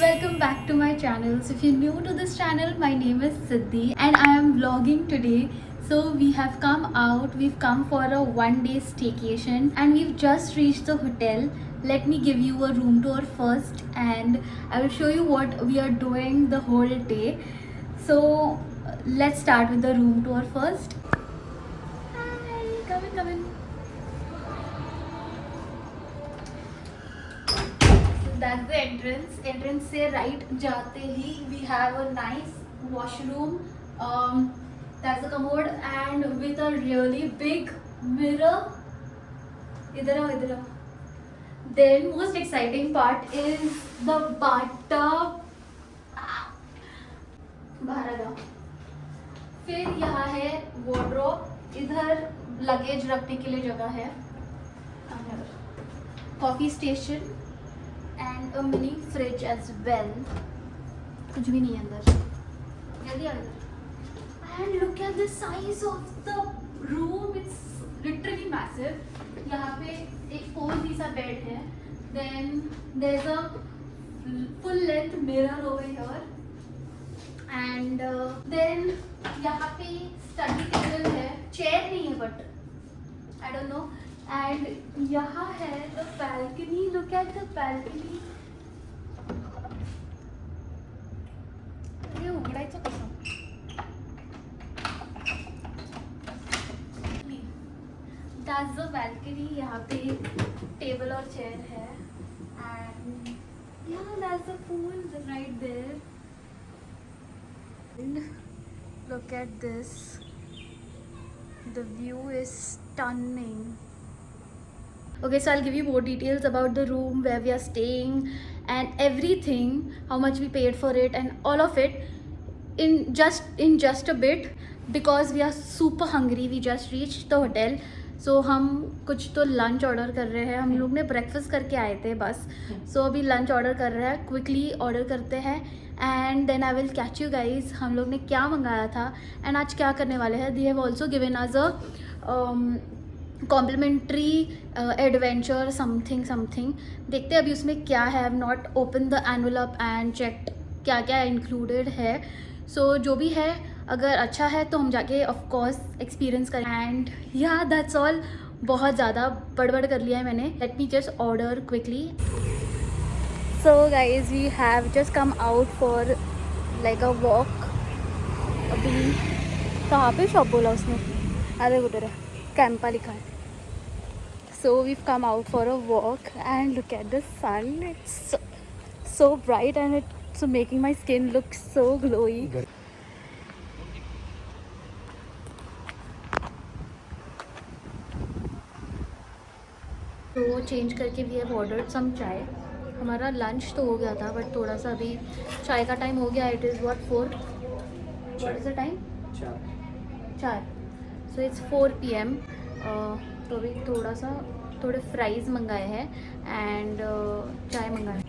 welcome back to my channel. So if you're new to this channel, my name is Siddhi and I am vlogging today. So we've come for a 1 day staycation and we've just reached the hotel. Let me give you a room tour first and I will show you what we are doing the whole day. So let's start with the room tour first. Hi, come in. That's the entrance से right जाते ही we have a nice washroom. That's the commode and with a really big mirror. इधर आओ. Then most exciting part is the bathtub. बाहर आ जाओ. फिर यहाँ है wardrobe. इधर लगेज रखने के लिए जगह है. Coffee station. And a mini fridge as well. कुछ भी नहीं है अंदर. जल्दी आ जाओ. And look at the size of the room. It's literally massive. यहाँ पे एक cozy सा bed है. Then there's a full length mirror over here. And then यहाँ पे study table है. Chair नहीं है but I don't know. And यहाँ है the balcony. Look at the balcony. ये उघडायचं कसं? That's the balcony. यहाँ पे टेबल और चेयर है. And yeah, that's the pool right there. And look at this. The view is stunning. Okay, so I'll give you more details about the room, where we are staying and everything, how much we paid for it and all of it in just a bit because we are super hungry. We just reached the hotel. So हम कुछ तो lunch order कर रहे हैं. हम लोग ने breakfast करके आए थे बस. So अभी लंच ऑर्डर कर रहे हैं. क्विकली ऑर्डर करते हैं and then I will catch you guys हम लोग ने क्या मंगाया था एंड आज क्या करने वाले हैं. They have also given us a complimentary adventure something. देखते हैं अभी उसमें क्या है. I have not open the envelope and checked क्या क्या इंक्लूडेड है. सो जो भी है अगर अच्छा है तो हम जाके ऑफ कोर्स एक्सपीरियंस करें. And yeah that's all. बहुत ज़्यादा बड़बड़ कर लिया है मैंने. Let me just order quickly. So guys we have just come out for like a walk. अभी कहाँ पे शॉप बोला उसने? अरे उधर है, कैंपा लिखा है. So we've come out for a walk and look at the sun. It's so bright and it's making my skin look so glowy. तो चेंज करके भी have ordered some चाय. हमारा लंच तो हो गया था बट थोड़ा सा अभी चाय का टाइम हो गया. It is what 4? What is the time? 4. So it's 4 PM. तो अभी थोड़े फ्राइज़ मंगाए हैं एंड चाय मंगाए.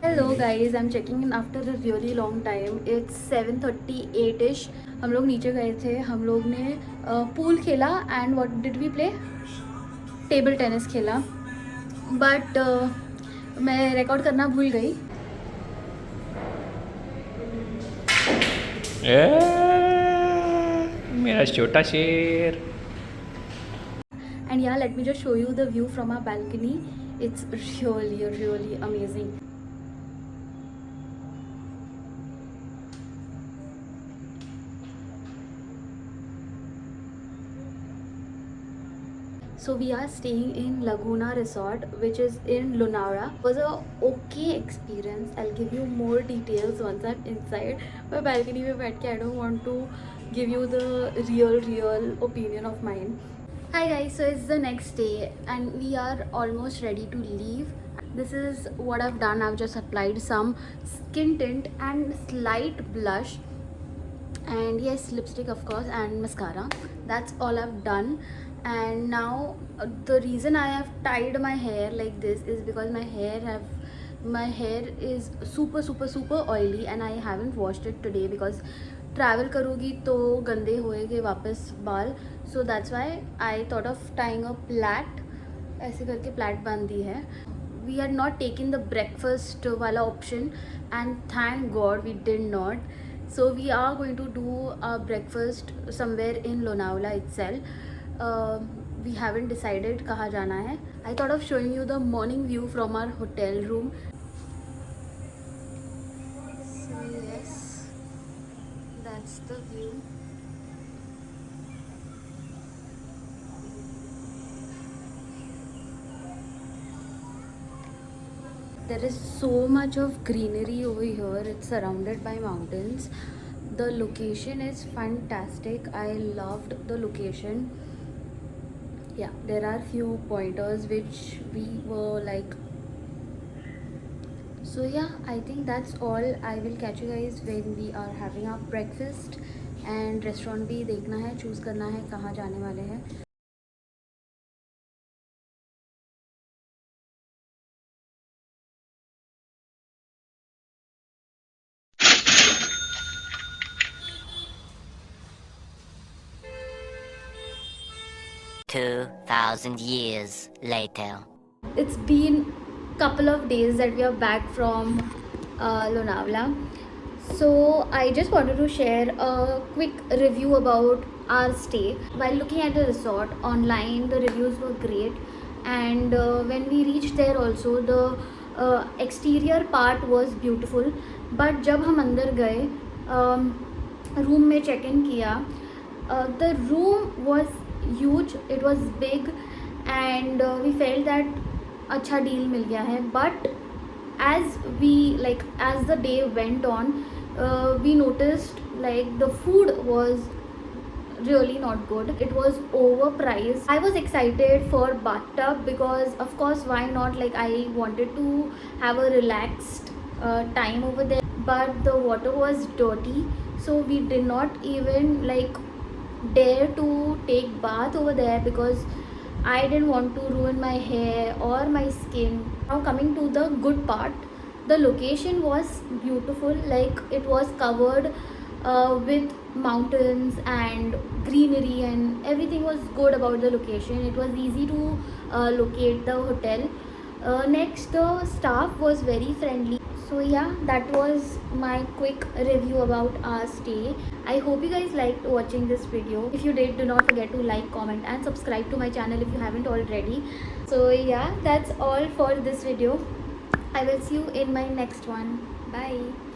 Hello guys, I am checking in after a really long time. It's 7:38 हम लोग नीचे गए थे. हम लोग ने पूल खेला and what did we play? Table tennis खेला. बट मैं रिकॉर्ड करना भूल गई. मेरा छोटा शेर. And yeah, let me just show you the view from our balcony. It's really amazing. So we are staying in Laguna Resort, which is in Lonavala. It was a okay experience. I'll give you more details once I'm inside. My balcony में बैठ के I don't want to give you the real opinion of mine. Hi guys, so it's the next day and we are almost ready to leave. This is what I've done. I've just applied some skin tint and slight blush and yes, lipstick of course and mascara. That's all I've done. And now the reason I have tied my hair like this is because my hair is super oily and I haven't washed it today because travel करूँगी तो गंदे होएंगे वापस बाल. So that's why I thought of tying a plait ऐसे करके plate बांध दी है. We had not taken the breakfast वाला option and thank God we did not. So we are going to do our breakfast somewhere in Lonavala itself. We haven't decided कहाँ जाना है. I thought of showing you the morning view from our hotel room. So yes, that's the view. There is so much of greenery over here. It's surrounded by mountains. The location is fantastic. I loved the location. Yeah, there are few pointers which we were like. So yeah, I think that's all. I will catch you guys when we are having our breakfast. And restaurant भी देखना है, choose करना है कहाँ जाने वाले हैं. 2,000 years later. It's been couple of days that we are back from Lonavala. So I just wanted to share a quick review about our stay. While looking at the resort online, the reviews were great, and when we reached there also, the exterior part was beautiful. But जब हम अंदर गए, room में check in किया, the room was huge, it was big, and we felt that अच्छा deal मिल गया है. But as the day went on, we noticed like the food was really not good. It was overpriced. I was excited for bathtub because of course why not, like I wanted to have a relaxed time over there, but the water was dirty, so we did not even like dare to take bath over there because I didn't want to ruin my hair or my skin. Now coming to the good part, the location was beautiful. Like it was covered with mountains and greenery, and everything was good about the location. It was easy to locate the hotel. Next, the staff was very friendly. So yeah, that was my quick review about our stay. I hope you guys liked watching this video. If you did, do not forget to like, comment and subscribe to my channel if you haven't already. So yeah, that's all for this video. I will see you in my next one. Bye.